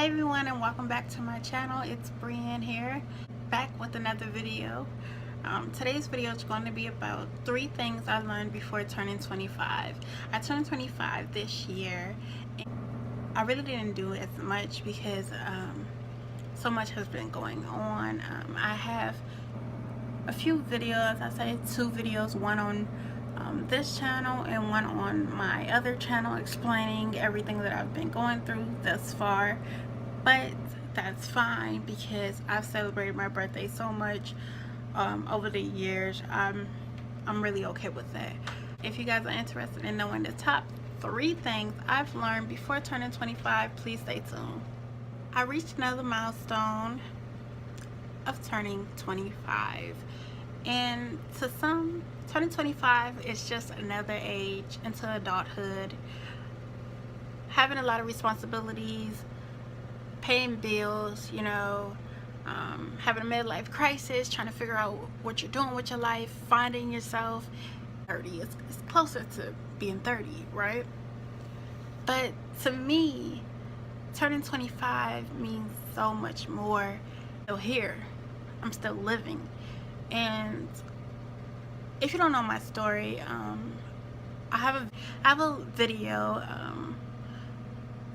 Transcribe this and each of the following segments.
Hey everyone, and welcome back to my channel. It's Brienne here, back with another video. Today's video is going to be about 3 things I learned before turning 25. I turned 25 this year, and I really didn't do as much because so much has been going on. I have a few videos, I say 2 videos, one on this channel and one on my other channel, explaining everything that I've been going through thus far. But that's fine because I've celebrated my birthday so much over the years. I'm really okay with that. If you guys are interested in knowing the top 3 things I've learned before turning 25, please stay tuned. I reached another milestone of turning 25, and to some, turning 25 is just another age into adulthood, having a lot of responsibilities, paying bills, having a midlife crisis, trying to figure out what you're doing with your life, finding yourself. 30, it's closer to being 30, right? But to me, turning 25 means so much more. Still here, I'm still living. And if you don't know my story, I have a video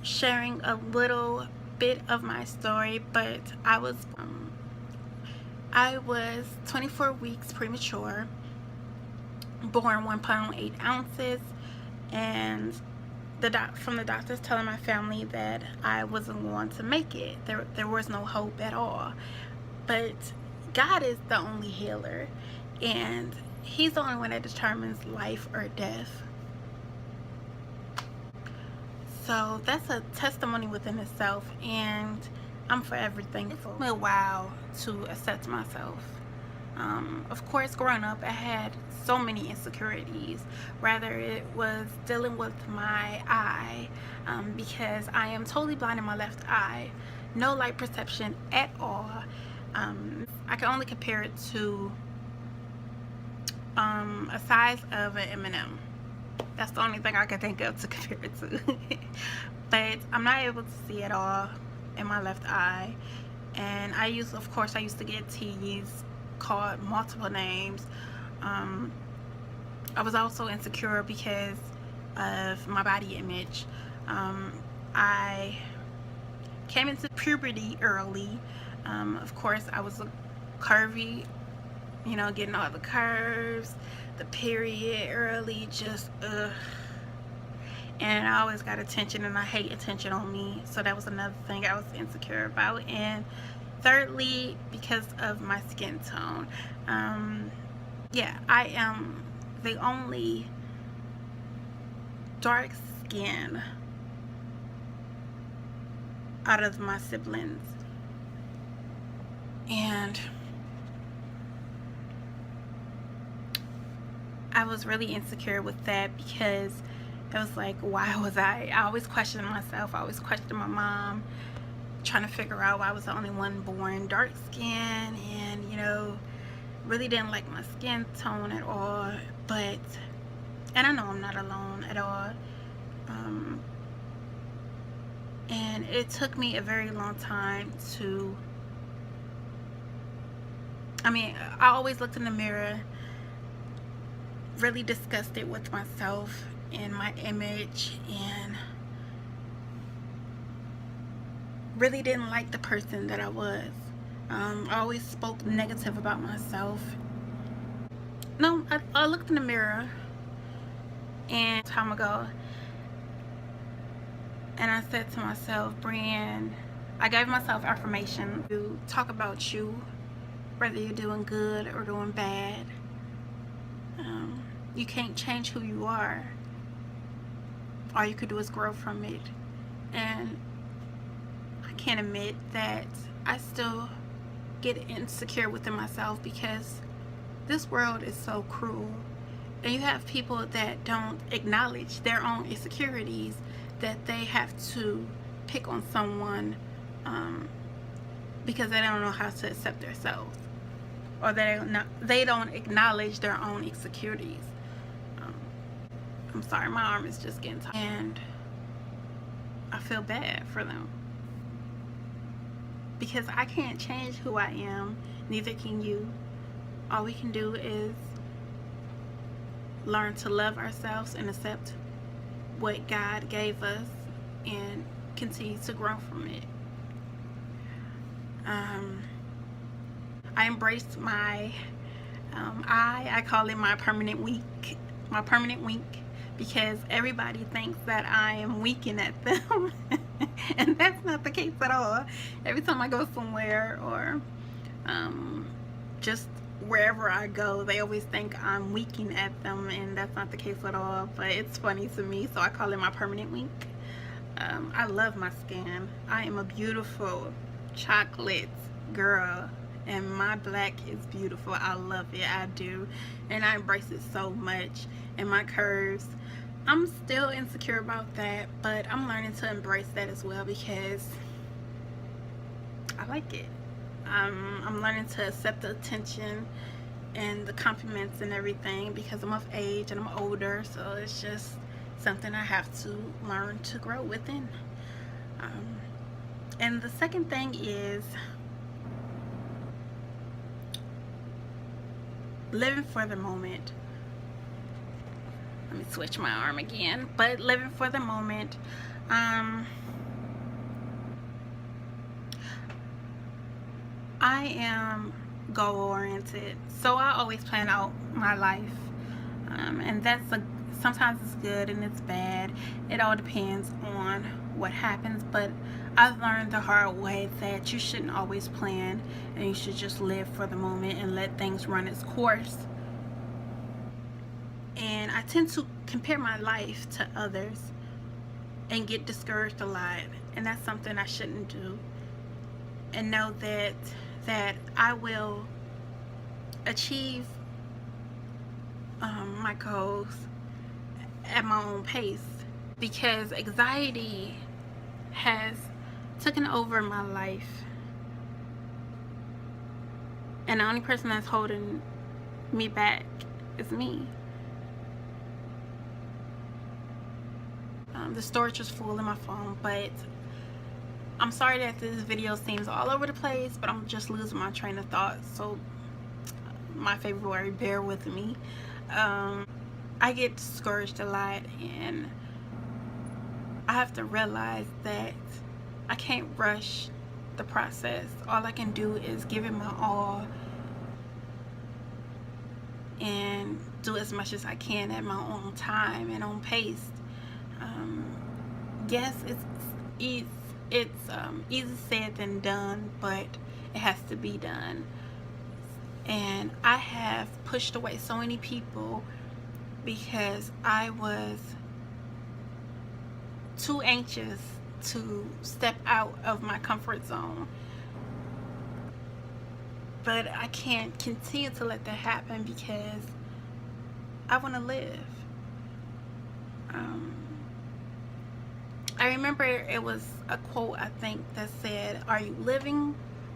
sharing a little bit of my story. But I was 24 weeks premature, born 1 pound 8 ounces, and from the doctors telling my family that I wasn't going to make it. There was no hope at all. But God is the only healer, and He's the only one that determines life or death. So that's a testimony within itself, and I'm forever thankful. It took me a while to accept myself. Of course, growing up, I had so many insecurities. Rather, it was dealing with my eye, because I am totally blind in my left eye, no light perception at all. I can only compare it to a size of an M&M. That's the only thing I can think of to compare it to. But I'm not able to see at all in my left eye, and I used to get teased, called multiple names. I was also insecure because of my body image. I came into puberty early. Of course, I was curvy, getting all the curves, the period early, just and I always got attention, and I hate attention on me, so that was another thing I was insecure about. And thirdly, because of my skin tone. Yeah, I am the only dark skin out of my siblings, and I was really insecure with that because it was like, why was I always questioning myself. I always questioned my mom, trying to figure out why I was the only one born dark skin, and really didn't like my skin tone at all. And I know I'm not alone at all. And it took me a very long time to, I always looked in the mirror really disgusted with myself and my image, and really didn't like the person that I was. I always spoke negative about myself. No, I looked in the mirror and time ago, and I said to myself, Brienne, I gave myself affirmation to talk about you, whether you're doing good or doing bad. You can't change who you are. All you could do is grow from it. And I can't admit that I still get insecure within myself because this world is so cruel. And you have people that don't acknowledge their own insecurities, that they have to pick on someone because they don't know how to accept themselves, or they don't acknowledge their own insecurities. I'm sorry, my arm is just getting tired, and I feel bad for them. because I can't change who I am, neither can you. All we can do is learn to love ourselves and accept what God gave us and continue to grow from it. I embraced my I call it my permanent wink, because everybody thinks that I am winking at them and that's not the case at all. Every time I go somewhere or just wherever I go, they always think I'm winking at them, and that's not the case at all, but it's funny to me, so I call it my permanent wink. I love my skin. I am a beautiful chocolate girl, and my black is beautiful. I love it, I do, and I embrace it so much. And my curves, I'm still insecure about that, but I'm learning to embrace that as well because I like it. I'm learning to accept the attention and the compliments and everything because I'm of age and I'm older, so it's just something I have to learn to grow within. And the second thing is living for the moment. Let me switch my arm again. But living for the moment. I am goal oriented, so I always plan out my life, and sometimes it's good and it's bad. It all depends on what happens, but I've learned the hard way that you shouldn't always plan, and you should just live for the moment and let things run its course. And I tend to compare my life to others and get discouraged a lot, and that's something I shouldn't do. And know that I will achieve my goals at my own pace, because anxiety has taken over my life, and the only person that's holding me back is me. The storage is full in my phone, but I'm sorry that this video seems all over the place, but I'm just losing my train of thought, so my favorite word, bear with me. I get discouraged a lot, and I have to realize that I can't rush the process. All I can do is give it my all and do as much as I can at my own time and own pace. Yes, it's easy said than done, but it has to be done. And I have pushed away so many people because I was too anxious to step out of my comfort zone. But I can't continue to let that happen because I want to live. I remember it was a quote, I think, that said, "Are you living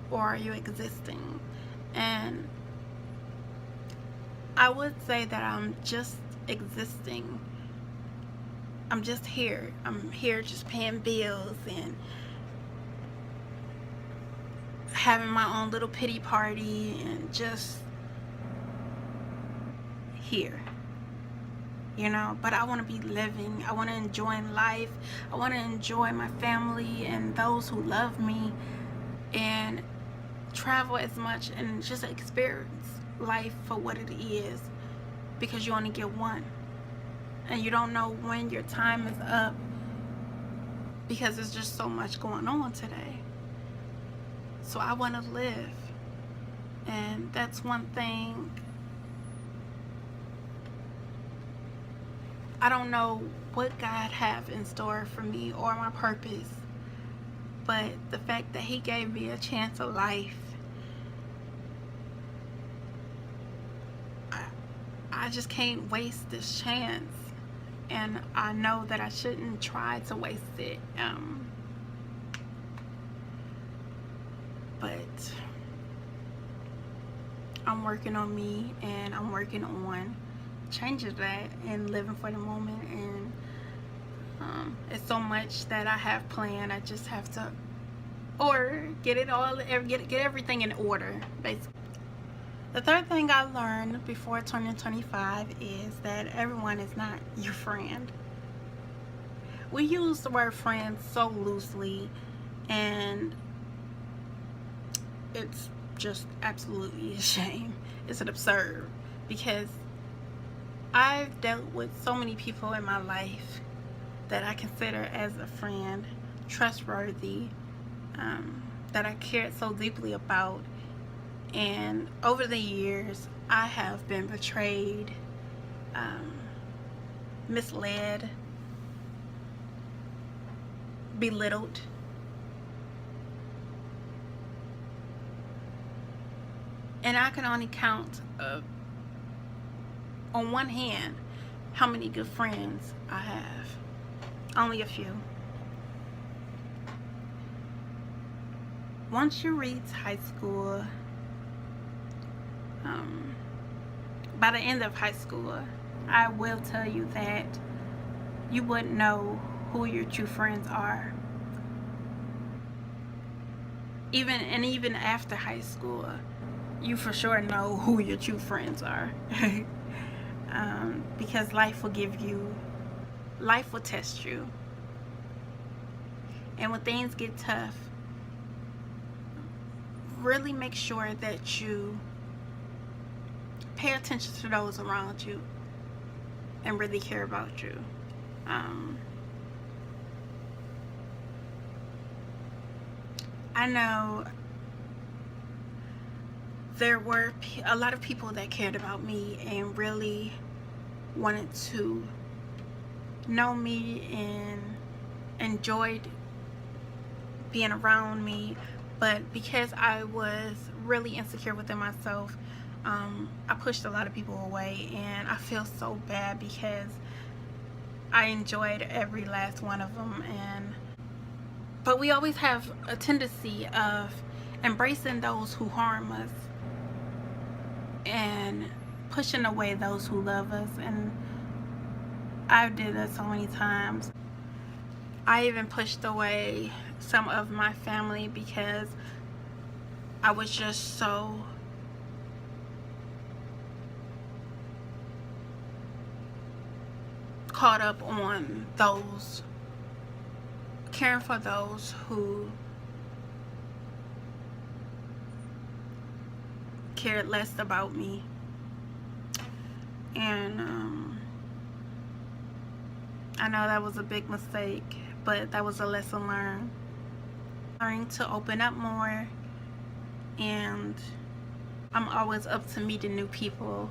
or are you existing?" And I would say that I'm just existing. I'm just here. I'm here just paying bills and having my own little pity party and just here. You know, but I want to be living. I want to enjoy life. I want to enjoy my family and those who love me, and travel as much and just experience life for what it is, because you only get one, and you don't know when your time is up, because there's just so much going on today. So I want to live, and that's one thing. I don't know what God have in store for me or my purpose, but the fact that He gave me a chance of life, I just can't waste this chance, and I know that I shouldn't try to waste it. But I'm working on me, and I'm working on changes that and living for the moment, and it's so much that I have planned. I just have to or get everything in order, basically. The third thing I learned before turning 25 is that everyone is not your friend. We use the word friend so loosely, and it's just absolutely a shame. It's an absurd, because I've dealt with so many people in my life that I consider as a friend, trustworthy, that I cared so deeply about, and over the years I have been betrayed, misled, belittled, and I can only count on one hand how many good friends I have. Only a few. Once you reach high school, by the end of high school, I will tell you that you wouldn't know who your true friends are. Even after high school, you for sure know who your true friends are. Because life will test you. And when things get tough, really make sure that you pay attention to those around you and really care about you. I know there were a lot of people that cared about me and really wanted to know me and enjoyed being around me, but because I was really insecure within myself, I pushed a lot of people away, and I feel so bad because I enjoyed every last one of them. But we always have a tendency of embracing those who harm us and pushing away those who love us, and I did that so many times. I even pushed away some of my family because I was just so caught up on those, caring for those who cared less about me. And I know that was a big mistake, but that was a lesson learned. Learning to open up more, and I'm always up to meeting new people.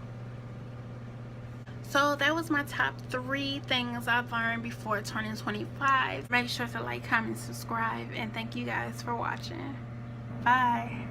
So that was my top 3 things I've learned before turning 25. Make sure to like, comment, subscribe, and thank you guys for watching. Bye.